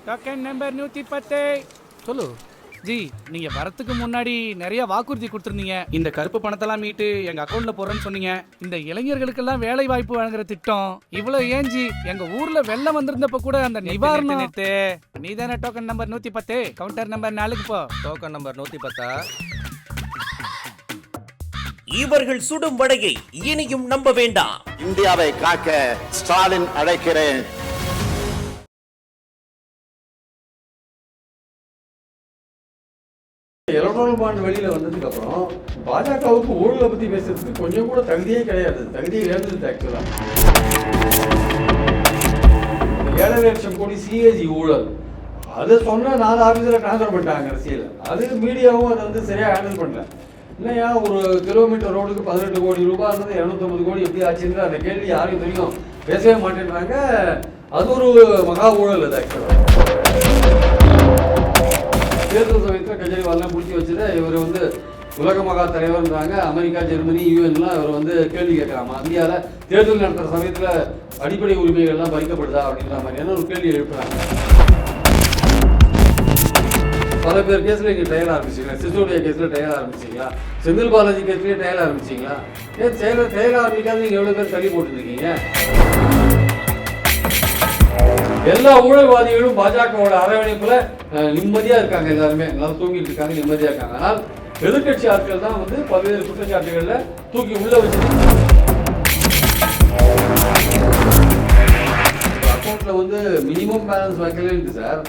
Token number 110. சொல்லு G, நீங்க வரத்துக்கு முன்னாடி நிறைய வாக்குறுதி கொடுத்துருந்தீங்க. இந்த கருப்பு பணத்தெல்லாம் மீட்டு எங்க அக்கௌண்ட்ல போடுறேன்னு சொன்னீங்க. இந்த இளைஞர்களுக்கெல்லாம் வேலை வாய்ப்பு வழங்குற திட்டம் இவ்வளவு ஏன் ஜி? எங்க ஊர்ல வெள்ளம் வந்திருந்தப்ப கூட அந்த நிவாரணம். நீ தானே டோக்கன் நம்பர் 110, கவுண்டர் நம்பர் 4க்கு போ. Token number 110. இவர்கள் சுடும் வடையை இனியும் நம்ப வேண்டாம். இந்தியாவை காக்க ஸ்டாலின் அழைக்கிறேன். எலக்ட்ரல் பாண்ட் வெளியில வந்ததுக்கு அப்புறம் பாஜகவுக்கு ஊழலை பத்தி பேசுறதுக்கு கொஞ்சம் கூட தகுதியே கிடையாது. தகுதியை இழந்தது ஆக்சுவலா 7 லட்சம் கோடி சிஏஜி ஊழல். அது சொன்ன 4 ஆபீஸ்ல டிரான்ஸ்பர் பண்ணிட்டாங்க அரசியல். அது மீடியாவும் அதை வந்து சரியா ஹேண்டில் பண்ணல. இல்லையா, ஒரு கிலோமீட்டர் ரோடுக்கு 18 கோடி ரூபாய் இருந்தது 250 கோடி எப்படி ஆச்சுன்னு அந்த கேள்வி யாரையும் தெரியும், பேசவே மாட்டேன்றாங்க. அது ஒரு மகா ஊழல். அது ஆக்சுவலா தேர்தல் சமயத்தில் கெஜ்ரிவால்லாம் பிடிச்சி வச்சுட்டு இவர் வந்து உலக மகா தலைவர்ன்றாங்க. அமெரிக்கா, ஜெர்மனி, யூஎன்லாம் இவர் வந்து கேள்வி கேட்கலாமா, இந்தியாவில் தேர்தல் நடத்துகிற சமயத்தில் அடிப்படை உரிமைகள்லாம் பறிக்கப்படுதா அப்படின்ற மாதிரியான ஒரு கேள்வி எழுப்புறாங்க. பல பேர் கேஸில் இங்கே ட்ரையல் ஆரம்பிச்சிங்களா? சிசோடியா கேஸில் ட்ரையல் ஆரம்பிச்சிங்களா? செந்தில் பாலாஜி கேஸ்லேயே ட்ரையல் ஆரம்பிச்சிங்களா? ஏன் ட்ரையல் ஆரம்பிக்காது நீங்கள் எவ்வளோ பேர் தள்ளி போட்டுருக்கீங்க? எல்லா ஊழல்வாதிகளும் பாஜகவோட அரவணைப்புல நிம்மதியா இருக்காங்க. எல்லாருமே நல்லா தூங்கிட்டு இருக்காங்க, நிம்மதியா இருக்காங்க. ஆனால் எதிர்கட்சி ஆட்கள் தான் வந்து பல்வேறு குற்றச்சாட்டுகள்ல தூக்கி உள்ள வச்சு அக்கௌண்ட்ல வந்து மினிமம் பேலன்ஸ் வைக்கலன்னு சார்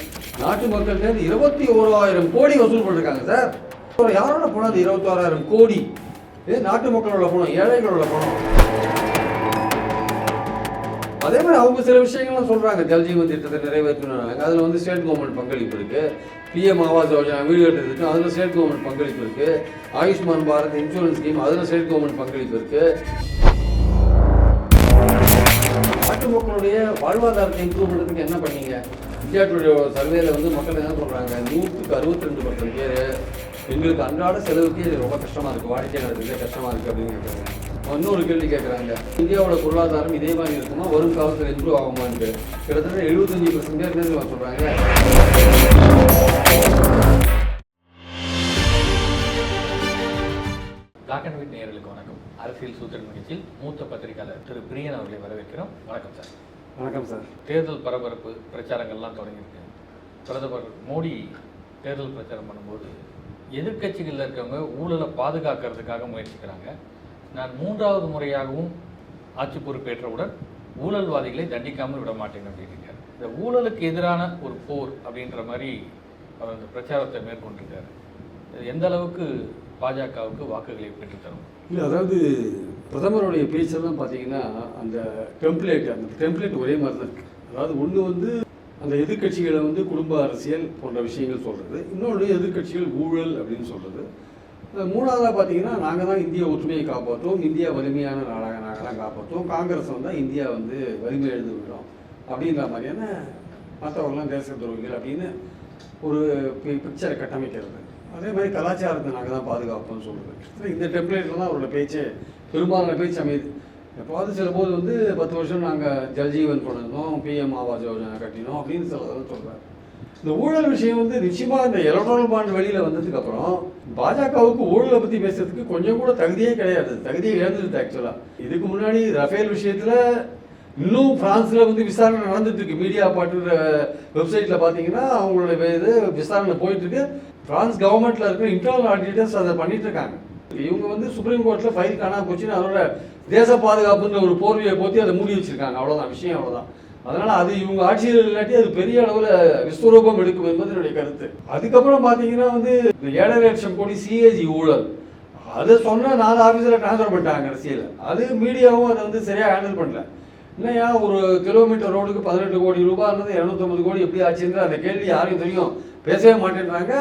நாட்டு மக்கள்கிட்ட 21,000 கோடி வசூல் பண்ணிருக்காங்க சார். யாரோட பணம்? அது 21,000 கோடி நாட்டு மக்களோட பணம், ஏழைகளோட பணம். அதே மாதிரி அவங்க சில விஷயங்கள்லாம் சொல்றாங்க. ஜல்ஜீவன் திட்டத்தை நிறைவேற்றினாங்க, அதுல வந்து ஸ்டேட் கவர்மெண்ட் பங்களிப்பு இருக்கு. பிஎம் ஆவாஸ் யோஜனா வீடு கட்டுறதுக்கு அதுல ஸ்டேட் கவர்மெண்ட் பங்களிப்பு இருக்கு. ஆயுஷ்மான் பாரத் இன்சூரன்ஸ் ஸ்கீம் அதுல ஸ்டேட் கவர்மெண்ட் பங்களிப்பு இருக்கு. நாட்டு மக்களுடைய வாழ்வாதாரத்தை இம்ப்ரூவ் பண்ணுறதுக்கு என்ன பண்ணீங்க? இந்தியா டுடே சர்வேல வந்து மக்கள் என்ன சொல்றாங்க, 162% பேர் எங்களுக்கு அன்றாட செலவுக்கு இது ரொம்ப கஷ்டமா இருக்கு, வாடிக்கையாளர்களுக்கு கஷ்டமா இருக்கு அப்படின்னு கேட்குறாங்க. இன்னொரு கேள்வி கேட்குறாங்க, இந்தியாவோட பொருளாதாரம் இதே மாதிரி இருக்குமா, வரும் காலத்தில் இம்ப்ரூவ் ஆகுமான்னு. கிட்டத்தட்ட 75% பேர் என்ன சொல்றாங்க. பிளாக் அண்ட் ஒயிட் நேயர்களுக்கு வணக்கம். அரசியல் சூத்திரன் நிகழ்ச்சியில் மூத்த பத்திரிகையாளர் திரு பிரியன் அவர்களை வரவேற்கிறோம். வணக்கம் சார். வணக்கம் சார். தேர்தல் பரபரப்பு பிரச்சாரங்கள்லாம் தொடங்கியிருக்கு. பிரதமர் மோடி தேர்தல் பிரச்சாரம் பண்ணும்போது எதிர்கட்சிகளில் இருக்கவங்க ஊழலை பாதுகாக்கிறதுக்காக முயற்சிக்கிறாங்க. நான் 3வது முறையாகவும் ஆட்சி பொறுப்பேற்றவுடன் ஊழல்வாதிகளை தண்டிக்காமல் விட மாட்டேன் அப்படின்றார். இந்த ஊழலுக்கு எதிரான ஒரு போர் அப்படின்ற மாதிரி அவர் அந்த பிரச்சாரத்தை மேற்கொண்டிருக்காரு. எந்த அளவுக்கு பாஜகவுக்கு வாக்குகளை பெற்றுத்தரும்? இல்லை, அதாவது பிரதமருடைய பேச்செல்லாம் பார்த்தீங்கன்னா அந்த டெம்ப்ளேட் ஒரே மாதிரி தான் இருக்குது. அதாவது ஒன்று வந்து அந்த எதிர்கட்சிகளை வந்து குடும்ப அரசியல் போன்ற விஷயங்கள் சொல்கிறது, இன்னொன்று எதிர்கட்சிகள் ஊழல் அப்படின்னு சொல்கிறது. 3வதாக பார்த்தீங்கன்னா நாங்கள் தான் இந்திய ஒற்றுமையை காப்பாற்றுவோம், இந்தியா வலிமையான நாடாக நாங்கள் தான் காப்பாற்றுவோம், காங்கிரஸ் வந்தால் இந்தியா வந்து வலிமை எழுந்து விடும் அப்படின்ற மாதிரியான மற்றவங்களாம் தேச துரோகிகள் அப்படின்னு ஒரு பிக்சரை கட்டமைக்கிறது. அதே மாதிரி கலாச்சாரத்தை நாங்கள் தான் பாதுகாப்போம்னு சொல்கிறது. இந்த டெம்ப்ளேட்லாம் அவரோட பேச்சு பெரும்பாலான பேச்சு அமையுது. எப்போது சில போது வந்து 10 வருஷம் நாங்கள் ஜல்ஜீவன் கொண்டு வந்தோம், பிஎம் ஆவாஸ் யோஜனா கட்டினோம் அப்படின்னு சிலதெல்லாம் சொல்கிறார். இந்த ஊழல் விஷயம் வந்து நிச்சயமா இந்த எலக்ட்ரல் பாண்ட் வெளியில வந்ததுக்கு அப்புறம் பாஜகவுக்கு ஊழலை பத்தி பேசுறதுக்கு கொஞ்சம் கூட தகுதியே கிடையாது. தகுதியை இழந்தது ஆக்சுவலா. இதுக்கு முன்னாடி ரஃபேல் விஷயத்துல இன்னும் பிரான்ஸ்ல வந்து விசாரணை நடந்துட்டு இருக்கு. மீடியா பாட்டுற வெப்சைட்ல பாத்தீங்கன்னா அவங்களுடைய இது விசாரணை போயிட்டு இருக்கு. பிரான்ஸ் கவர்மெண்ட்ல இருக்கிற இன்டர்னல் ஆடிட்டர்ஸ் அதை பண்ணிட்டு இருக்காங்க. இவங்க வந்து சுப்ரீம் கோர்ட்ல ஃபைல் காணாம போச்சுன்னு அதோட தேச பாதுகாப்புன்ற ஒரு போர்வையை போத்தி அதை மூடி வச்சிருக்காங்க. அவ்வளவுதான் விஷயம், அவ்வளவுதான். அதனால அது இவங்க ஆட்சியில் இல்லாட்டி அது பெரிய அளவுல விஸ்வரூபம் எடுக்கும் என்பது என்னுடைய கருத்து. அதுக்கப்புறம் பாத்தீங்கன்னா வந்து இந்த 7 லட்சம் கோடி சிஏஜி ஊழல். அது சொன்ன 4 ஆபீஸ்ல டிரான்ஸ்பர் பண்ணிட்டாங்க அரசியல். அது மீடியாவும் அதை வந்து சரியா ஹேண்டில் பண்ணல. இல்லையா, ஒரு கிலோமீட்டர் ரோடுக்கு 18 கோடி ரூபாய் இருந்தது 250 கோடி எப்படி ஆச்சுன்னு அந்த கேள்வி யாரையும் தெரியும், பேசவே மாட்டேன்றாங்க.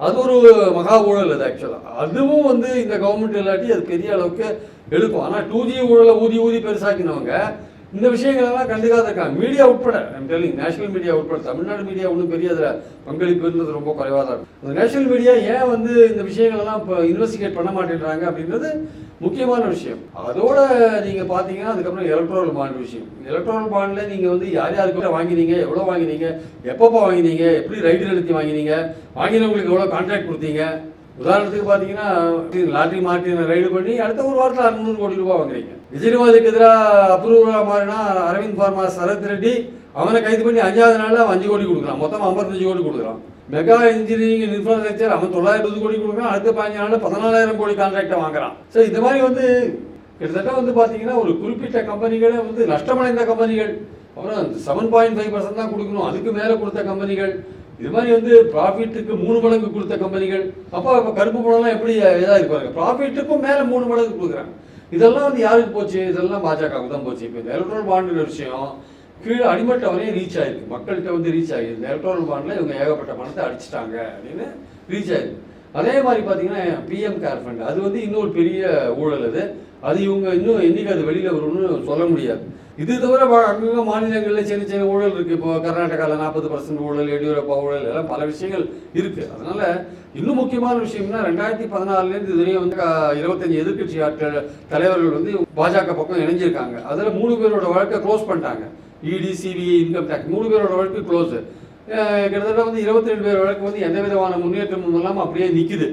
அது ஒரு மகா ஊழல். அது ஆக்சுவலா அதுவும் வந்து இந்த கவர்மெண்ட் இல்லாட்டி அது பெரிய அளவுக்கு எடுக்கும். ஆனா 2G ஊழலை ஊதி பெருசாக்கினவங்க இந்த விஷயங்களெல்லாம் கண்டுக்காத இருக்காங்க. மீடியா உட்பட நேஷனல் மீடியா உட்பட, தமிழ்நாடு மீடியா ஒன்றும் பெரிய அதில் பங்களிப்பு இருந்தது ரொம்ப குறைவாக தான் இருக்கும். அந்த நேஷனல் மீடியா ஏன் வந்து இந்த விஷயங்களெல்லாம் இப்போ இன்வெஸ்டிகேட் பண்ண மாட்டேன்றாங்க அப்படின்றது முக்கியமான விஷயம். அதோட நீங்கள் பார்த்தீங்கன்னா அதுக்கப்புறம் எலக்ட்ரல் பாண்ட் விஷயம். எலக்ட்ரல் பாண்டில் நீங்கள் வந்து யார் யாருக்கிட்ட வாங்கினீங்க, எவ்வளோ வாங்கினீங்க, எப்பப்போ வாங்கினீங்க, எப்படி ரைடு நடத்தி வாங்கினீங்க, வாங்கினவங்களுக்கு எவ்வளோ கான்ட்ராக்ட் கொடுத்தீங்க. உதாரணத்துக்கு பார்த்தீங்கன்னா லாட்ரி மார்ட்டினை ரைடு பண்ணி அடுத்த ஒரு வாரத்தில் 600 கோடி ரூபாய் வாங்குறீங்க. கெஜ்ரிவாலுக்கு எதிராக அப்ரூவலாக மாறினா அரவிந்த் பார்மா சரத் ரெட்டி அவனை கைது பண்ணி 5வது நாளில் 5 கோடி கொடுக்குறான். மொத்தம் 55 கோடி கொடுக்குறான். மெகா இன்ஜினியரிங் இன்ஃப்ராஸ்ட்ரக்சர் அவன் 920 கோடி கொடுக்குறான். அடுத்த 15 நாளில் 14,000 கோடி கான்ட்ராக்டை வாங்குறான். ஸோ இந்த மாதிரி வந்து கிட்டத்தட்ட வந்து பார்த்தீங்கன்னா ஒரு குறிப்பிட்ட கம்பெனிகளே வந்து நஷ்டமடைந்த கம்பெனிகள், அப்புறம் 7.5% தான் கொடுக்கணும், அதுக்கு மேலே கொடுத்த கம்பெனிகள், இது மாதிரி வந்து ப்ராஃபிட்டுக்கு 3 மடங்கு கொடுத்த கம்பெனிகள். அப்போ கருப்பு பணம்லாம் எப்படி இதாக இருப்பாங்க, ப்ராஃபிட்டுக்கும் மேலே 3 மடங்கு கொடுக்குறாங்க. இதெல்லாம் வந்து யாருக்கு போச்சு? இதெல்லாம் பாஜகவுக்கு தான் போச்சு. இப்போ இந்த எலக்ட்ரல் பாண்டுங்கிற விஷயம் கீழே அடிமட்ட வரையும் ரீச் ஆயிருக்கு, மக்கள்கிட்ட வந்து ரீச் ஆகிருக்கு. இந்த எலக்ட்ரல் பாண்டில் இவங்க ஏகப்பட்ட பணத்தை அடிச்சிட்டாங்க அப்படின்னு ரீச் ஆயிருக்கு. அதே மாதிரி பார்த்தீங்கன்னா பிஎம் கேர் ஃபண்ட், அது வந்து இன்னொரு பெரிய ஊழல். அது இவங்க இன்னும் என்னைக்கு அது வெளியில் வரும்னு சொல்ல முடியாது. இது தவிர அங்கங்க மாநிலங்களில் சின்ன சின்ன ஊழல் இருக்குது. இப்போ கர்நாடகாவில் 40% ஊழல், எடியூரப்பா ஊழல், எல்லாம் பல விஷயங்கள் இருக்குது. அதனால் இன்னும் முக்கியமான விஷயம்னா 2014 இதுவரையும் வந்து 25 எதிர்கட்சி தலைவர்கள் வந்து பாஜக பக்கம் இணைஞ்சிருக்காங்க. அதில் 3 பேரோட வழக்கை க்ளோஸ் பண்ணிட்டாங்க. இடி, சிபிஐ, இன்கம் டேக்ஸ் 3 பேரோட வழக்கு க்ளோஸு. கிட்டத்தட்ட வந்து 22 பேர் வழக்கு வந்து எந்த விதமான முன்னேற்றமும் இல்லாமல் அப்படியே நிற்குது.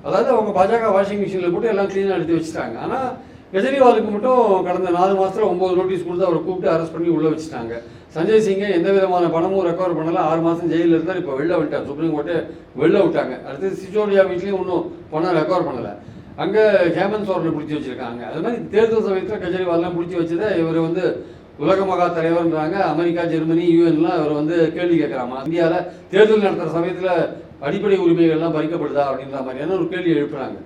அதாவது அவங்க பாஜக வாஷிங் மிஷினில் போட்டு எல்லாம் க்ளீனாக எடுத்து வச்சுட்டாங்க. ஆனால் கெஜ்ரிவாலுக்கு மட்டும் கடந்த 4 மாதத்தில் 9 நோட்டீஸ் கொடுத்து அவரை கூப்பிட்டு அரெஸ்ட் பண்ணி உள்ளே வச்சுட்டாங்க. சஞ்சய் சிங்கை எந்த விதமான பணமும் ரெக்கவர் பண்ணல, 6 மாதம் ஜெயிலில் இருந்தால் இப்போ வெளில விட்டார். சுப்ரீம் கோர்ட்டு வெளில விட்டாங்க. அடுத்து சிசோடியா வீட்லேயும் இன்னும் பணம் ரெக்கவர் பண்ணலை. அங்கே ஹேமந்த் சோரனை பிடிச்சி வச்சுருக்காங்க. அது மாதிரி தேர்தல் சமயத்தில் கெஜ்ரிவால்லாம் பிடிச்சி வச்சதை இவர் வந்து உலக மகா தலைவர்ன்றாங்க. அமெரிக்கா, ஜெர்மனி, யூஎன்லாம் அவர் வந்து கேள்வி கேட்குறாமா, இந்தியாவில் தேர்தல் நடத்துகிற சமயத்தில் அடிப்படை உரிமைகள்லாம் பறிக்கப்படுதா அப்படின்ற மாதிரியான ஒரு கேள்வி எழுப்புறாங்க.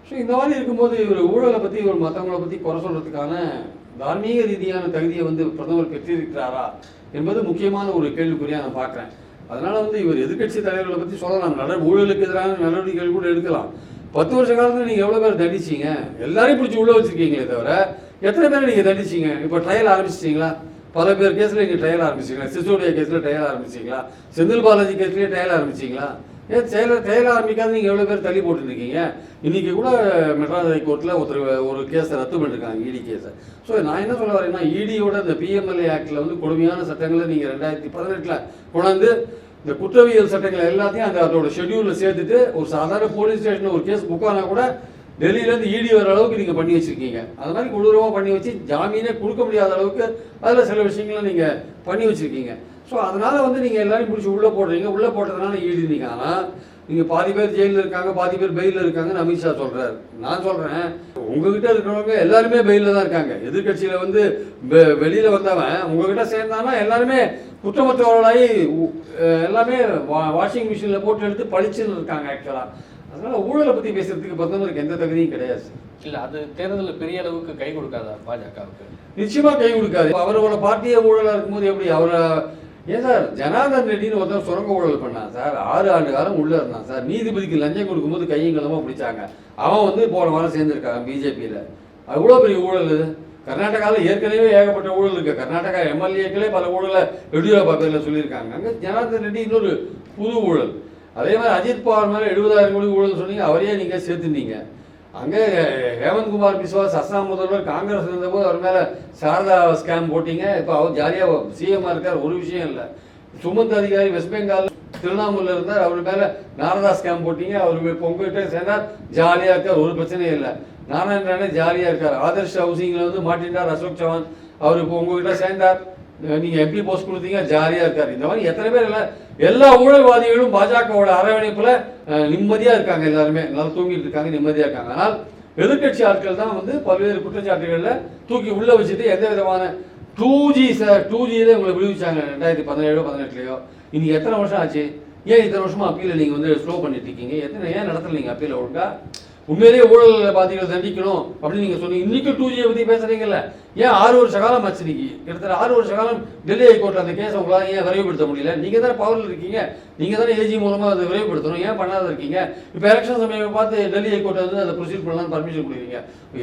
ஸோ இந்த மாதிரி இருக்கும்போது இவர் ஊழலை பற்றி, இவர் மற்றவங்களை பற்றி குறை சொல்கிறதுக்கான தார்மீக ரீதியான தகுதியை வந்து பிரதமர் பெற்றிருக்கிறாரா என்பது முக்கியமான ஒரு கேள்விக்குறியாக நான் பார்க்குறேன். அதனால் வந்து இவர் எதிர்கட்சி தலைவர்களை பற்றி சொல்லலாம், ஊழலுக்கு எதிரான நடவடிக்கைகள் கூட எடுக்கலாம். 10 வருஷ காலத்தில் நீங்கள் எவ்வளோ பேர் தண்டிச்சிங்க? எல்லாரையும் பிடிச்சி உள்ளே வச்சுருக்கீங்களே தவிர எத்தனை பேர் நீங்கள் தண்டிச்சிங்க? இப்போ ட்ரையல் ஆரம்பிச்சிட்டிங்களா? பல பேர் கேஸில் நீங்கள் ட்ரையல் ஆரம்பிச்சிங்களா? சிசோடியா கேஸில் ட்ரையல் ஆரம்பிச்சிங்களா? செந்தில் பாலாஜி கேஸ்லேயே ட்ரையல் ஆரம்பிச்சிங்களா? ஏன் ட்ரையல் ஆரம்பிக்காது நீங்கள் எவ்வளோ பேர் தள்ளி போட்டுருக்கீங்க? இன்றைக்கி கூட மெட்ராஸ் ஹைகோர்ட்டில் ஒரு கேஸை ரத்து பண்ணிருக்காங்க, இடி கேஸை. ஸோ நான் என்ன சொல்ல வரேன்னா, இடியோட இந்த பிஎம்எல்ஏ ஆக்டில் வந்து கொடுமையான சட்டங்களை நீங்கள் 2018 கொண்டாந்து இந்த குற்றவியல் சட்டங்களை எல்லாத்தையும் அதோட ஷெட்யூலில் சேர்த்துட்டு ஒரு சாதாரண போலீஸ் ஸ்டேஷனில் ஒரு கேஸ் புக் ஆனால் கூட டெல்லியிலேருந்து இடி வர அளவுக்கு நீங்கள் பண்ணி வச்சுருக்கீங்க. அது மாதிரி கொடூரமாக பண்ணி வச்சு ஜாமீனே கொடுக்க முடியாத அளவுக்கு அதில் சில விஷயங்களை நீங்கள் பண்ணி வச்சுருக்கீங்க. ஸோ அதனால் வந்து நீங்கள் எல்லாரையும் பிடிச்சி உள்ளே போடுறீங்க. உள்ளே போட்டதுனால ஈடுனீங்க. ஆனால் நீங்கள் பாதி பேர் ஜெயிலில் இருக்காங்க, பாதி பேர் பெயிலில் இருக்காங்கன்னு அமித்ஷா சொல்கிறார். நான் சொல்கிறேன், உங்ககிட்ட இருக்கிறவங்க எல்லாருமே பெயிலில் தான் இருக்காங்க. எதிர்கட்சியில் வந்து வெளியில் வந்தவன் உங்ககிட்ட சேர்ந்தானா எல்லாருமே குற்றமற்றவர்களாகி எல்லாமே வாஷிங் மிஷினில் போட்டு எடுத்து பழிச்சுன்னு இருக்காங்க ஆக்சுவலாக. அதனால் ஊழலை பற்றி பேசுறதுக்கு பிரதமருக்கு எந்த தகுதியும் கிடையாது. இல்லை, அது தேர்தலில் பெரிய அளவுக்கு கை கொடுக்காதா பாஜகவுக்கு? நிச்சயமாக கை கொடுக்காது. அவரோட பார்ட்டியே ஊழலாக இருக்கும்போது எப்படி அவரை ஏன் சார் ஜனார்தன் ரெட்டின்னு ஒருத்தர் சுரங்க ஊழல் பண்ணான் சார். 6 ஆண்டு காலம் உள்ளே இருந்தான் சார். நீதிபதிக்கு லஞ்சம் கொடுக்கும்போது கையும் களமாக பிடிச்சாங்க. அவன் வந்து போன வாரம் சேர்ந்துருக்காங்க பிஜேபியில். அவ்வளோ பெரிய ஊழல். கர்நாடகாவில் ஏற்கனவே ஏகப்பட்ட ஊழல் இருக்குது. கர்நாடகா எம்எல்ஏக்களே பல ஊழலை எடியூரப்பா பேரில் சொல்லியிருக்காங்க. அங்கே ஜனார்தன் ரெட்டி இன்னொரு புது ஊழல். அதே மாதிரி அஜித் பவார் மேலே 70,000 கோடி ஊழல் சொன்னீங்க, அவரையே நீங்கள் சேர்த்துனீங்க. அங்கே ஹேமந்த் குமார் பிஸ்வாஸ் அஸ்ஸாம் முதல்வர் காங்கிரஸ் இருந்தபோது அவர் மேலே சாரதா ஸ்கேம் போட்டிங்க. இப்போ அவர் ஜாலியாக சிஎம்மாக இருக்கார். ஒரு விஷயம் இல்லை. சுமந்த் அதிகாரி வெஸ்ட் பெங்கால் திருவண்ணாமலையில் இருந்தார். அவர் மேலே நாரதா ஸ்கேம் போட்டிங்க. அவர் இப்போ உங்ககிட்ட சேர்ந்தார், ஜாலியாக இருக்கார், ஒரு பிரச்சனையும் இல்லை. நாராயண ராணே ஜாலியாக இருக்கார். ஆதர்ஷ் ஹவுசிங்கில் வந்து மாட்டின்றார் அசோக் சவான். அவர் இப்போ உங்ககிட்ட சேர்ந்தார், நீங்கள் எம்பி போஸ்ட் கொடுத்தீங்க, ஜாலியாக இருக்கார். இந்த மாதிரி எத்தனை பேர் இல்லை, எல்லா ஊழல்வாதிகளும் பாஜகவோட அரவணைப்பில் நிம்மதியாக இருக்காங்க. எல்லாருமே நல்லா தூங்கிட்டு இருக்காங்க, நிம்மதியாக இருக்காங்க. ஆனால் எதிர்கட்சி ஆட்கள் தான் வந்து பல்வேறு குற்றச்சாட்டுகளில் தூக்கி உள்ளே வச்சுட்டு எந்த விதமான 2G சார் 2Gயில் உங்களை விடுவிச்சாங்க 2017-18. இன்னைக்கு எத்தனை வருஷம் ஆச்சு? ஏன் இத்தனை வருஷமா அப்பீலை நீங்கள் வந்து ஸ்லோ பண்ணிட்டு இருக்கீங்க? ஏன் நடத்தல நீங்கள் அப்பீலை ஒழுங்கா? உண்மையிலேயே ஊழல் பாதிகளை தண்டிக்கணும் அப்படின்னு நீங்கள் சொன்னீங்க. இன்னைக்கு 2Gயை பற்றி பேசுறீங்கல்ல, ஏன் 6 வருஷ காலம் ஆச்சு? இன்னைக்கு கிட்டத்தட்ட 6 வருஷ காலம் டெல்லி ஹைகோர்ட்டில் அந்த கேஸை உங்களால் ஏன் விரைவுபடுத்த முடியல? நீங்கள் தானே பவரில் இருக்கீங்க, நீங்கள் தானே ஏஜி மூலமாக அதை விரைவுபடுத்தணும். ஏன் பண்ணாத இருக்கீங்க? இப்போ எலெக்ஷன் சமயம் பார்த்து டெல்லி ஹைகோர்ட்டை வந்து அதை ப்ரொசீட் பண்ணலாம்னு பர்மிஷன் கொடுக்குறீங்க.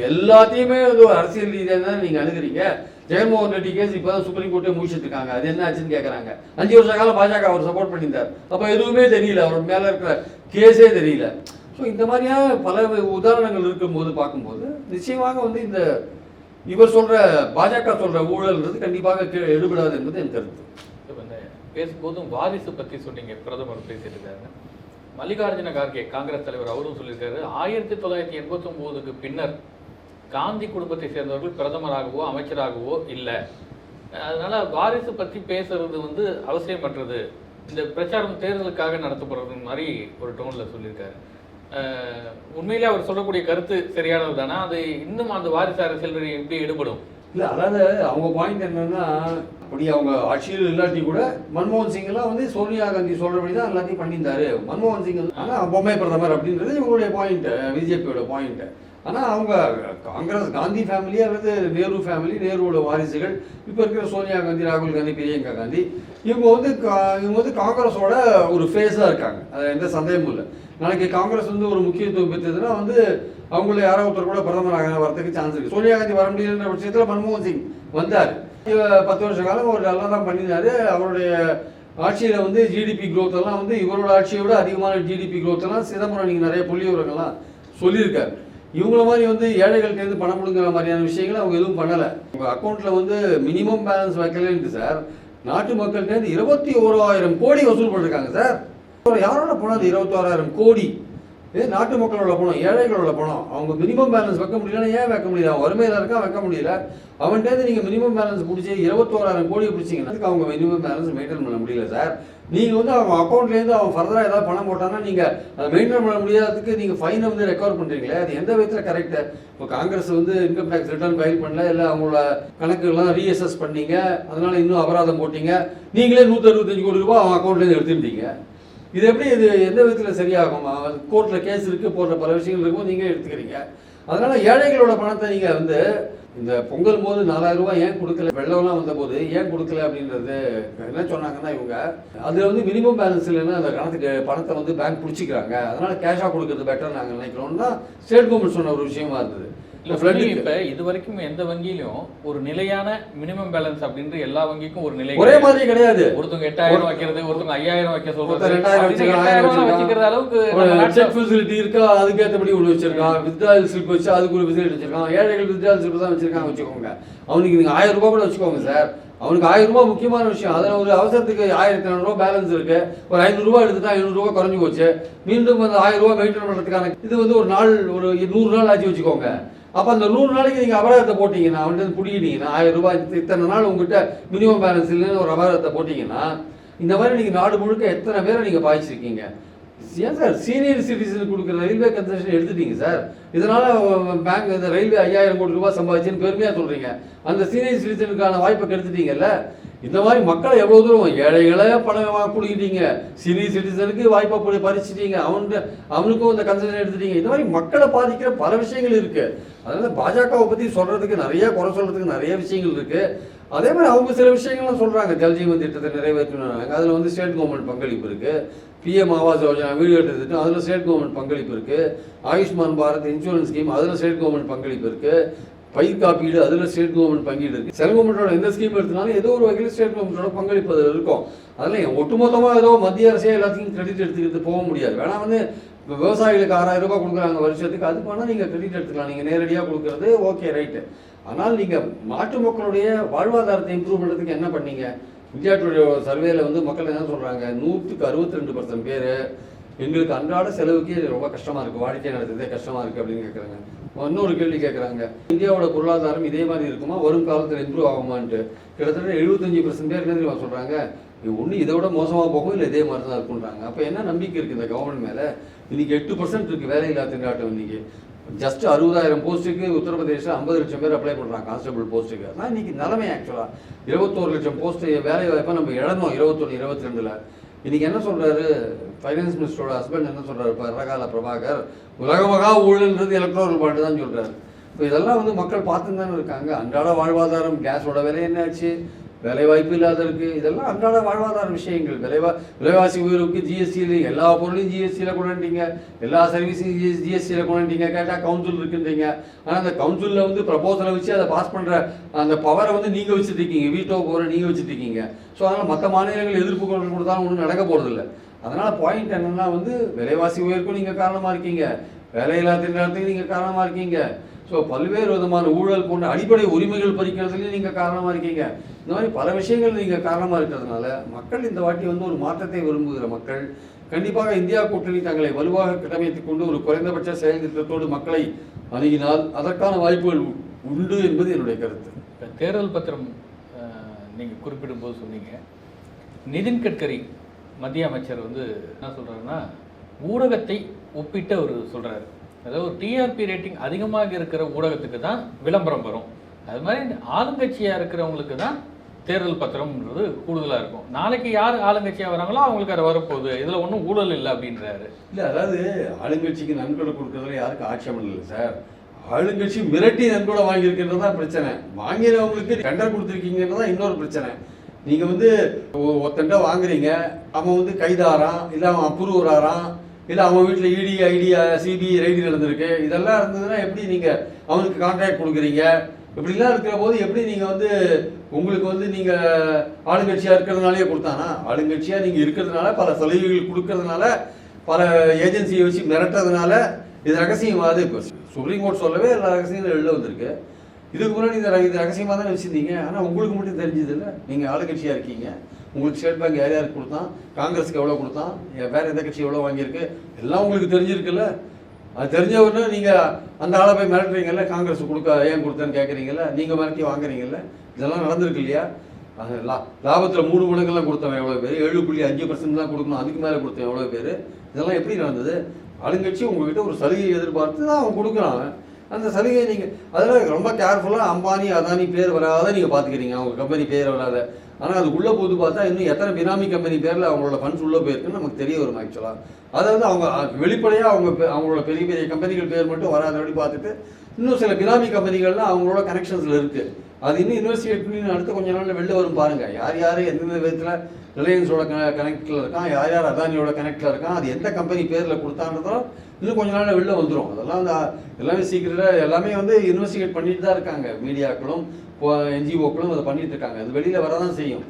எல்லாத்தையுமே வந்து ஒரு அரசியல் ரீதியாக தானே நீங்கள் அணுகிறீங்க. ஜெகன்மோகன் ரெட்டி கேஸ் இப்போ தான் சுப்ரீம் கோர்ட்டே முடிச்சுட்டு இருக்காங்க. அது என்ன ஆச்சுன்னு கேட்குறாங்க. 5 வருஷ காலம் பாஜக அவர் சப்போர்ட் பண்ணியிருந்தார். அப்போ எதுவுமே தெரியல, அவர் மேலே இருக்கிற கேஸே தெரியல. ஸோ இந்த மாதிரியான பல உதாரணங்கள் இருக்கும்போது பார்க்கும்போது நிச்சயமாக வந்து இந்த இவர் சொல்கிற பாஜக சொல்கிற ஊழல்ன்றது கண்டிப்பாக எடுபடாது என்பது என் கருத்து. இப்போ இந்த பேசும்போதும் வாரிசு பற்றி சொன்னீங்க, பிரதமர் பேசிட்டு இருக்காரு. மல்லிகார்ஜுன கார்கே காங்கிரஸ் தலைவர் அவரும் சொல்லியிருக்காரு, 1989க்கு பின்னர் காந்தி குடும்பத்தை சேர்ந்தவர்கள் பிரதமராகவோ அமைச்சராகவோ இல்லை, அதனால வாரிசு பற்றி பேசுறது வந்து அவசியமற்றது, இந்த பிரச்சாரம் தேர்தலுக்காக நடத்தப்படுறது மாதிரி ஒரு டோனில் சொல்லியிருக்காரு. உண்மையிலே அவர் சொல்லக்கூடிய கருத்து சரியானது தானே? அது இன்னும் அந்த வாரிசு அரசியல் எப்படி ஈடுபடும்? இல்லை, அதாவது அவங்க பாயிண்ட் என்னன்னா, அப்படி அவங்க ஆட்சியில் இல்லாட்டி கூட மன்மோகன் சிங் எல்லாம் வந்து சோனியா காந்தி சொல்றபடி தான் எல்லாத்தையும் பண்ணியிருந்தாரு. மன்மோகன் சிங் ஆனால் பொம்மை பிரதமர் அப்படின்றது இவங்களுடைய பாயிண்ட், பிஜேபியோட பாயிண்ட். ஆனால் அவங்க காங்கிரஸ் காந்தி ஃபேமிலி அல்லது நேரு ஃபேமிலி, நேருவோட வாரிசுகள், இப்போ இருக்கிற சோனியா காந்தி, ராகுல் காந்தி, பிரியங்கா காந்தி, இவங்க வந்து காங்கிரஸோட ஒரு ஃபேஸாக இருக்காங்க. அது எந்த சந்தேகமும் இல்லை. நாளைக்கு காங்கிரஸ் வந்து ஒரு முக்கியத்துவம் பெற்றதுன்னா வந்து அவங்கள யாரோ ஒருத்தர் கூட பிரதமராக வரதுக்கு சான்ஸ் இருக்குது. சோனியா காந்தி வர முடியலன்ற பட்சத்தில் மன்மோகன் சிங் வந்தார். 10 வருஷ காலம் அவர் நல்லா தான் பண்ணினாரு. அவருடைய ஆட்சியில் வந்து ஜிடிபி growth எல்லாம் வந்து இவரோட ஆட்சியை விட அதிகமான ஜிடிபி growth எல்லாம் சிதம்பரம் நீங்கள் நிறைய புள்ளிவிவரங்கள்லாம் சொல்லியிருக்காரு. இவங்கள மாதிரி வந்து ஏழைகள்கிட்டேருந்து பணம் கொடுங்கிற மாதிரியான விஷயங்களை அவங்க எதுவும் பண்ணலை. உங்கள் அக்கௌண்ட்டில் வந்து மினிமம் பேலன்ஸ் வைக்கலன்ட்டு சார் நாட்டு மக்கள்கிட்டேருந்து 21,000 கோடி வசூல் பண்ணிருக்காங்க சார். யாரோட பணம்? அது 21,000 கோடி நாட்டு மக்களோட பணம், ஏழைகளோட பணம். அவங்க மினிமம் பேலன்ஸ் வைக்க முடியலன்னா ஏன் வைக்க முடியல? அவன் வறுமையில் இருக்கா, வைக்க முடியல. அவன்கிட்ட நீங்கள் மினிமம் பேலன்ஸ் பிடிச்சி 21,000 கோடி பிடிச்சிங்கன்னா அவங்க மினிமம் பேலன்ஸ் மெயின்டைன் பண்ண முடியல சார். நீங்கள் வந்து அவன் அக்கௌண்ட்லேருந்து அவன் ஃபர்தராக ஏதாவது பணம் போட்டான்னா நீங்கள் அதை மெயின்டைன் பண்ண முடியாததுக்கு நீங்கள் ஃபைனை வந்து ரெக்கவர் பண்ணுறீங்களே, அது எந்த விதத்தில் கரெக்டு? இப்போ காங்கிரஸ் வந்து இன்கம் டேக்ஸ் ரிட்டர்ன் ஃபைல் பண்ணல, இல்லை அவங்களோட கணக்குகள்லாம் ரீஅசஸ் பண்ணீங்க, அதனால இன்னும் அபராதம் போட்டீங்க, நீங்களே 165 கோடி ரூபாய் அவன் அக்கௌண்ட்லேருந்து எடுத்துட்டீங்க. இது எப்படி? இது எந்த விதத்தில் சரியாகும்? கோர்ட்டில் கேஸ் இருக்குது, போன்ற பல விஷயங்கள் இருக்கும், நீங்கள் எடுத்துக்கிறீங்க. அதனால் ஏழைகளோட பணத்தை நீங்கள் வந்து இந்த பொங்கல் போது 4,000 ரூபாய் ஏன் கொடுக்கல, வெள்ளம்லாம் வந்த போது ஏன் கொடுக்கல அப்படின்றது என்ன சொன்னாங்கன்னா, இவங்க அதில் வந்து மினிமம் பேலன்ஸ் இல்லைன்னா அந்த கணக்கு பணத்தை வந்து பேங்க் பிடிச்சிக்கிறாங்க, அதனால கேஷாக கொடுக்கறது பெட்டர் நாங்கள் நினைக்கிறோம்னா ஸ்டேட் கவர்மெண்ட் சொன்ன ஒரு விஷயமா இருந்தது. இப்ப இது வரைக்கும் எந்த வங்கியிலும் ஒரு நிலையான மினிமம் பேலன்ஸ் அப்படின்ற எல்லா வங்கிக்கும் ஒரு நிலை ஒரே மாதிரி கிடையாது. ஒருத்தவங்க 8,000 வைக்கிறது, ஒருத்தவங்க 5,000 வைக்க சொல்றது, 2,000 வச்சுக்கிற அளவுக்கு செக் ஃபெசிலிட்டி இருக்கா, அதுக்கேற்றபடி ஒன்று வச்சிருக்கான். வித்ட்ராயல் ஸ்லிப் வச்சு அதுக்கு ஒரு ஃபெசிலிட்டி வச்சிருக்கான். ஏழைகள் வித்ட்ராயல் ஸ்லிப் தான் வச்சிருக்காங்க வச்சுக்கோங்க. அவனுக்கு நீங்கள் 1,000 ரூபாய் கூட வச்சுக்கோங்க சார். அவனுக்கு 1,000 ரூபாய் முக்கியமான விஷயம். அதில் ஒரு அவசரத்துக்கு 1,200 ரூபாய் பேலன்ஸ் இருக்கு, ஒரு 500 ரூபாய் எடுத்துட்டா 500 ரூபாய் குறைஞ்சி போச்சு, மீண்டும் அந்த 1,000 ரூபாய் மெயின்டைன் பண்ணுறதுக்கான இது வந்து ஒரு நாள் ஒரு 100 நாள் ஆச்சு வச்சுக்கோங்க. அப்போ அந்த 100 நாளைக்கு நீங்கள் அபராதத்தை போட்டிங்கன்னா, அவன்கிட்ட பிடிக்கிட்டீங்கன்னா 1,000 ரூபாய் இத்தனை நாள் உங்ககிட்ட மினிமம் பேலன்ஸ் இல்லைன்னு ஒரு அபராதத்தை போட்டிங்கன்னா, இந்த மாதிரி நீங்கள் நாடு முழுக்க எத்தனை பேரை நீங்கள் பாய்ச்சிருக்கீங்க? ஏன் சார் சீனியர் சிட்டிசனுக்கு கொடுக்குற ரயில்வே கன்செஷன் எடுத்துட்டீங்க சார். இதனால் பேங்க் இந்த ரயில்வே 5,000 கோடி ரூபாய் சம்பாதிச்சுன்னு பெருமையாக சொல்கிறீங்க. அந்த சீனியர் சிட்டிசனுக்கான வாய்ப்பை கெடுத்துட்டீங்கல்ல. இந்த மாதிரி மக்களை எவ்வளோ தூரம் ஏழைகளை பணம் கொடுக்கிட்டீங்க, சீனியர் சிட்டிசனுக்கு வாய்ப்பை பறிச்சிட்டீங்க, அவனுக்கும் இந்த கன்செஷன் எடுத்துட்டீங்க. இந்த மாதிரி மக்களை பாதிக்கிற பல விஷயங்கள் இருக்குது. அதனால் பாஜகவை பற்றி சொல்கிறதுக்கு நிறைய குறை சொல்கிறதுக்கு நிறைய விஷயங்கள் இருக்குது. அதே மாதிரி அவங்க சில விஷயங்கள்லாம் சொல்கிறாங்க. ஜல்ஜீவன் திட்டத்தை நிறைவேற்றினாங்க, அதில் வந்து ஸ்டேட் கவர்மெண்ட் பங்களிப்பு இருக்குது. பிஎம் ஆவாஸ் யோஜனா வீடு கட்டுற திட்டம், அதில் ஸ்டேட் கவர்மெண்ட் பங்களிப்பு இருக்குது. ஆயுஷ்மான் பாரத் இன்சூரன்ஸ் ஸ்கீம், அதில் ஸ்டேட் கவர்மெண்ட் பங்களிப்பு இருக்குது. பயிர் காப்பீடு, அதில் ஸ்டேட் கவர்மெண்ட் பங்கீடு இருக்குது. சென்ட்ரல் கவர்மெண்ட்டோட எந்த ஸ்கீம் எடுத்தாலும் ஏதோ ஒரு வகையில் ஸ்டேட் கவர்மெண்ட்டோட பங்களிப்பு அதில் இருக்கும். அதில் ஒட்டுமொத்தமாக ஏதோ மத்திய அரசே எல்லாத்தையும் கிரெடிட் எடுத்துக்கிட்டு போக முடியாது. வேணா வந்து இப்போ விவசாயிகளுக்கு 6,000 ரூபாய் கொடுக்குறாங்க வருஷத்துக்கு, அது பண்ணால் நீங்கள் கிரெடிட் எடுத்துக்கலாம், நீங்கள் நேரடியாக கொடுக்குறது ஓகே ரைட்டு. ஆனால் நீங்கள் நாட்டு மக்களுடைய வாழ்வாதாரத்தை இம்ப்ரூவ் பண்ணுறதுக்கு என்ன பண்ணீங்க? இந்தியா டுடே சர்வேல வந்து மக்கள் என்ன சொல்கிறாங்க, 100க்கு 62% பேர் எங்களுக்கு அன்றாட செலவுக்கே ரொம்ப கஷ்டமாக இருக்குது, வாழ்க்கை நடத்துறதே கஷ்டமாக இருக்குது அப்படின்னு கேட்குறாங்க. இன்னொரு கேள்வி கேட்குறாங்க, இந்தியாவோட பொருளாதாரம் இதே மாதிரி இருக்குமா, வரும் காலத்தில் இம்ப்ரூவ் ஆகுமான்ட்டு. கிட்டத்தட்ட 75% பேர் என்ன சொல்கிறாங்க, இது ஒன்று இதை விட மோசமாக போகும், இல்லை இதே மாதிரி தான் இருக்குன்றாங்க. அப்போ என்ன நம்பிக்கை இருக்குது இந்த கவர்மெண்ட் மேலே? இன்றைக்கி 8% இருக்குது வேலையில்லா திண்டாட்டம். இன்றைக்கி ஜஸ்ட் 60,000 போஸ்ட்டுக்கு உத்தரப்பிரதேசில் 50 லட்சம் பேர் அப்ளை பண்ணுறாங்க கான்ஸ்டபிள் போஸ்ட்டுக்கு. அதான் இன்றைக்கி நிலைமை. ஆக்சுவலாக 21 லட்சம் போஸ்ட்டு வேலை வாய்ப்பை நம்ம இழந்தோம் 21-22. இன்றைக்கி என்ன சொல்கிறாரு ஃபைனான்ஸ் மினிஸ்டரோட ஹஸ்பண்ட், என்ன சொல்கிறாரு ரகால பிரபாகர், உலகமகா ஊழல்ன்றது எலக்ட்ரோரல் பாட்டு தான் சொல்கிறாரு. இப்போ இதெல்லாம் வந்து மக்கள் பார்த்துன்னு தானே இருக்காங்க. அன்றாட வாழ்வாதாரம், கேஸோட விலை என்னாச்சு, வேலைவாய்ப்பு இல்லாத இருக்கு. இதெல்லாம் அன்றாட வாழ்வாதார விஷயங்கள். விலைவாசி உயர்வுக்கு ஜிஎஸ்டியில் எல்லா பொருளையும் ஜிஎஸ்டியில் கொண்டுட்டீங்க, எல்லா சர்வீஸையும் ஜிஎஸ்டியில் கொண்டுட்டீங்க. கேட்டால் கவுன்சில் இருக்குன்றீங்க. ஆனால் அந்த கவுன்சிலில் வந்து ப்ரப்போசலை வச்சு அதை பாஸ் பண்ணுற அந்த பவரை வந்து நீங்கள் வச்சுட்டு இருக்கீங்க, வீட்டோ பவரை நீங்கள் வச்சுட்டு இருக்கீங்க. ஸோ அதனால் மற்ற மாநிலங்கள் எதிர்ப்பு குரல் கொடுத்தாலும் ஒன்றும் நடக்க போகிறதில்ல. அதனால் பாயிண்ட் என்னென்னா வந்து விலைவாசி உயர்வுக்கும் நீங்கள் காரணமாக இருக்கீங்க, வேலையில்லா திண்டாட்டத்துக்கு நீங்கள் காரணமாக இருக்கீங்க. ஸோ பல்வேறு விதமான ஊழல் போன்ற அடிப்படை உரிமைகள் பறிக்கிறதுலையும் நீங்கள் காரணமாக இருக்கீங்க. இந்த மாதிரி பல விஷயங்கள் நீங்கள் காரணமாக இருக்கிறதுனால மக்கள் இந்த வாட்டி வந்து ஒரு மாற்றத்தை விரும்புகிற மக்கள் கண்டிப்பாக இந்தியா கூட்டணி தங்களை வலுவாக கட்டமைத்துக் கொண்டு ஒரு குறைந்தபட்ச செயல் திட்டத்தோடு மக்களை அணுகினால் அதற்கான வாய்ப்புகள் உண்டு என்பது என்னுடைய கருத்து. தேர்தல் பத்திரம் நீங்கள் குறிப்பிடும்போது சொன்னீங்க, நிதின் கட்கரி மத்திய அமைச்சர் வந்து என்ன சொல்கிறாருன்னா ஊடகத்தை ஒப்பிட்டு அவர் சொல்கிறாரு. அதாவது ஒரு டிஆர்பி ரேட்டிங் அதிகமாக இருக்கிற ஊடகத்துக்கு தான் விளம்பரம் வரும், அது மாதிரி ஆளுங்கட்சியாக இருக்கிறவங்களுக்கு தான் தேர்தல் பத்திரம்ன்றது கூடுதலாக இருக்கும். நாளைக்கு யார் ஆளுங்கட்சியாக வராங்களோ அவங்களுக்கு அது வரப்போகுது, இதில் ஒன்றும் ஊழல் இல்லை அப்படின்றாரு. இல்லை, அதாவது ஆளுங்கட்சிக்கு நன்கொடை கொடுக்கறதுல யாருக்கும் ஆட்சேபம் இல்லை சார். ஆளுங்கட்சி மிரட்டி நன்கொடை வாங்கியிருக்கின்றது தான் பிரச்சனை. வாங்கினவங்களுக்கு டெண்டர் கொடுத்துருக்கீங்கன்றது தான் இன்னொரு பிரச்சனை. நீங்கள் வந்து ஒருத்தன்ட்ட வாங்குறீங்க, அவன் வந்து கைதாரான், இல்லை அவன் அப்ரூவர் ஆறான், இல்லை அவன் வீட்டில் இடி ஐடி சிபிஐ ரைடு நடந்திருக்கு. இதெல்லாம் இருந்ததுன்னா எப்படி நீங்கள் அவனுக்கு கான்ட்ராக்ட் கொடுக்குறீங்க? இப்படிலாம் இருக்கிற போது எப்படி நீங்கள் வந்து உங்களுக்கு வந்து நீங்கள் ஆளுங்கட்சியாக இருக்கிறதுனாலே கொடுத்தானா? ஆளுங்கட்சியாக நீங்கள் இருக்கிறதுனால பல சலுகைகள் கொடுக்கறதுனால பல ஏஜென்சியை வச்சு மிரட்டுறதுனால இது ரகசியமாக இப்போ சுப்ரீம் கோர்ட் சொல்லவே எல்லா ரகசியங்களும் வெளில வந்திருக்கு. இதுக்கு முன்னாடி இது ரகசியமாக தானே வச்சுருந்தீங்க. ஆனால் உங்களுக்கு மட்டும் தெரிஞ்சது இல்லை. நீங்கள் ஆளுங்கட்சியாக இருக்கீங்க, உங்களுக்கு ஸ்டேட் பேங்க் யார் யாருக்கு கொடுத்தான், காங்கிரஸுக்கு எவ்வளோ கொடுத்தான், வேறு எந்த கட்சி எவ்வளோ வாங்கியிருக்கு, எல்லாம் உங்களுக்கு தெரிஞ்சிருக்குல்ல. அது தெரிஞ்சவொடனே நீங்கள் அந்த ஆளை போய் மிரட்டுறீங்கல்ல, காங்கிரஸ் ஏன் கொடுத்தேன்னு கேட்குறீங்கல்ல, நீங்கள் மிரட்டி வாங்குறீங்கல்ல. இதெல்லாம் நடந்திருக்கு இல்லையா? அது லாபத்தில் 3 மடங்கெல்லாம் கொடுத்தவன் எவ்வளோ பேர், 7.5% தான் கொடுக்கணும், அதுக்கு மேலே கொடுத்தவன் எவ்வளோ பேர். இதெல்லாம் எப்படி நடந்தது? ஆளுங்கட்சி உங்ககிட்ட ஒரு சலுகையை எதிர்பார்த்து தான் அவன் கொடுக்குறான். அந்த சலுகையை நீங்கள் அதில் ரொம்ப கேர்ஃபுல்லாக அம்பானி அதானி பேர் வராத நீங்கள் பார்த்துக்கிறீங்க, அவங்க கம்பெனி பேர் வராத. ஆனால் அது உள்ளே போது பார்த்தா இன்னும் எத்தனை பினாமி கம்பெனி பேரில் அவங்களோட ஃபண்ட்ஸ் உள்ளே போயிருக்குன்னு நமக்கு தெரிய வரும். ஆக்சுவலாக அதாவது அவங்க வெளிப்படையாக அவங்களோட பெரிய பெரிய கம்பெனிகள் பேர் மட்டும் வராதபடி பார்த்துட்டு இன்னும் சில பினாமி கம்பெனிகள்லாம் அவங்களோட கனெக்ஷன்ஸில் இருக்குது. அது இன்னும் இன்வெஸ்டிகேட் பண்ணி அடுத்த கொஞ்ச நாளில் வெளில வரும் பாருங்கள். யார் யார் எந்தெந்த விதத்தில் ரிலையன்ஸோட கனெக்டில் இருக்கான், யார் யார் அதானியோட கனெக்டில் இருக்கான், அது எந்த கம்பெனி பேரில் கொடுத்தான்றதும் இன்னும் கொஞ்ச நாளில் வெளில வந்துடும். அதெல்லாம் எல்லாமே சீக்கிரட்டாக எல்லாமே வந்து இன்வெஸ்டிகேட் பண்ணிட்டு தான் இருக்காங்க. மீடியாக்களும் என்ஜிஓக்களும் அதை பண்ணிட்டு இருக்காங்க. அது வெளியில் வரதான் செய்யும்.